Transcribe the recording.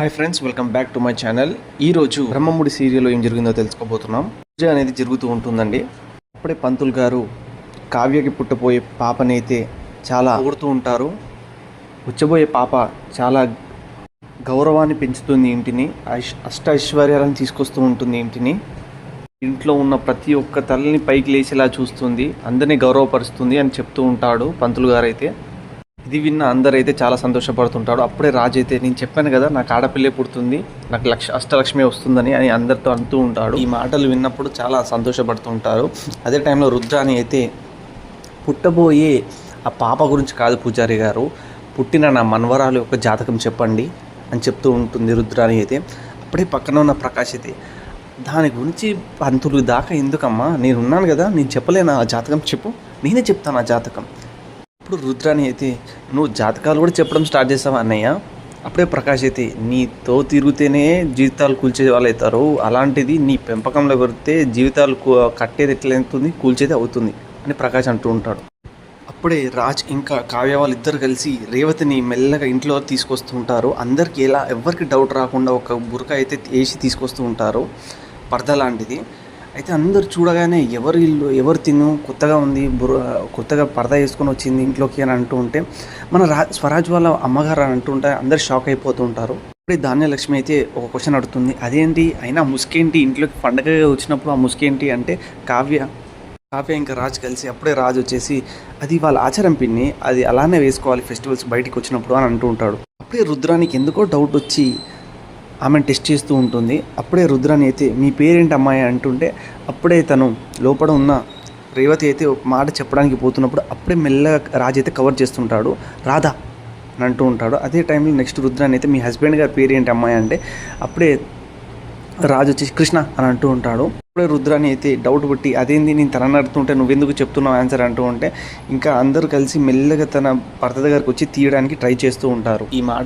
Hi friends, welcome back to my channel. ఈరోజు బ్రహ్మముడి సీరియల్లో ఏం జరిగిందో తెలుసుకోబోతున్నాం. పూజ అనేది జరుగుతూ ఉంటుందండి. అప్పుడే పంతులు గారు కావ్యకి పుట్టబోయే పాపనైతే చాలా కోరుతూ ఉంటారు. పుచ్చబోయే పాప చాలా గౌరవాన్ని పెంచుతుంది ఇంటిని, అష్ట ఐశ్వర్యాలను తీసుకొస్తూ ఉంటుంది ఇంటిని. ఇంట్లో ఉన్న ప్రతి ఒక్క తల్లిని పైకి లేచేలా చూస్తుంది, అందరినీ గౌరవపరుస్తుంది అని చెప్తూ ఉంటాడు పంతులు గారు అయితే. ఇది విన్న అందరైతే చాలా సంతోషపడుతుంటాడు. అప్పుడే రాజు అయితే, నేను చెప్పాను కదా నాకు ఆడపిల్లే పుడుతుంది, నాకు అష్టలక్ష్మి వస్తుందని అని అందరితో అంటూ ఉంటాడు. ఈ మాటలు విన్నప్పుడు చాలా సంతోషపడుతుంటారు. అదే టైంలో రుద్రాని అయితే, పుట్టబోయే ఆ పాప గురించి కాదు పూజారి గారు, పుట్టిన నా మనవరాలు యొక్క జాతకం చెప్పండి అని చెప్తూ ఉంటుంది రుద్రాని అయితే. అప్పుడే పక్కన ఉన్న ప్రకాష్ అయితే, దాని గురించి పంతులు దాకా ఎందుకమ్మా, నేనున్నాను కదా, నేను చెప్పలేను ఆ జాతకం, చెప్పు నేనే చెప్తాను ఆ జాతకం. అప్పుడు రుద్రాని అయితే, నువ్వు జాతకాలు కూడా చెప్పడం స్టార్ట్ చేస్తావా అన్నయ్య? అప్పుడే ప్రకాష్ అయితే, నీతో తిరిగితేనే జీవితాలు కూల్చే వాళ్ళు అవుతారు, అలాంటిది నీ పెంపకంలో పెడితే జీవితాలు కట్టేది ఎట్లవుతుంది, కూల్చేది అవుతుంది అని ప్రకాష్ అంటూ ఉంటాడు. అప్పుడే రాజ్ ఇంకా కావ్య వాళ్ళిద్దరు కలిసి రేవతిని మెల్లగా ఇంట్లో తీసుకొస్తూ ఉంటారు. అందరికీ ఎవరికి డౌట్ రాకుండా ఒక బురక అయితే వేసి తీసుకొస్తూ ఉంటారు, పరద లాంటిది. అయితే అందరు చూడగానే ఎవరు ఇల్లు, ఎవరు తిను, కొత్తగా ఉంది, కొత్తగా పరదా వేసుకొని వచ్చింది ఇంట్లోకి అని అంటూ ఉంటే, మన స్వరాజ్ వాళ్ళ అమ్మగారు అని అంటూ ఉంటే అందరు షాక్ అయిపోతూ ఉంటారు. అప్పుడే ధాన్యలక్ష్మి అయితే ఒక క్వశ్చన్ అడుగుతుంది, అదేంటి అయినా ముసుకేంటి ఇంట్లోకి పండగ వచ్చినప్పుడు, ఆ ముసుకేంటి అంటే కావ్య ఇంకా రాజు కలిసి, అప్పుడే రాజు వచ్చేసి, అది వాళ్ళ ఆచారం పిన్ని, అది అలానే వేసుకోవాలి ఫెస్టివల్స్ బయటికి వచ్చినప్పుడు అని అంటూ ఉంటాడు. అప్పుడే రుద్రానికి ఎందుకో డౌట్ వచ్చి ఆమెను టెస్ట్ చేస్తూ ఉంటుంది. అప్పుడే రుద్రాని అయితే, మీ పేరేంటి అమ్మాయి అంటుంటే, అప్పుడే తను లోపల ఉన్న రేవతి అయితే ఒక మాట చెప్పడానికి పోతున్నప్పుడు అప్పుడే మెల్లగా రాజు అయితే కవర్ చేస్తుంటాడు, రాధా అని అంటూ ఉంటాడు. అదే టైంలో నెక్స్ట్ రుద్రాని అయితే, మీ హస్బెండ్ గారి పేరేంటి అమ్మాయి అంటే, అప్పుడే రాజు వచ్చేసి కృష్ణ అని అంటూ ఉంటాడు. అప్పుడే రుద్రాని అయితే డౌట్ పుట్టి, అదేంది నేను తనని అడుగుతుంటే నువ్వెందుకు చెప్తున్నావు ఆన్సర్ అంటూ ఉంటే, ఇంకా అందరూ కలిసి మెల్లగా తన భర్త దగ్గరకు వచ్చి తీయడానికి ట్రై చేస్తూ ఉంటారు. ఈ మాట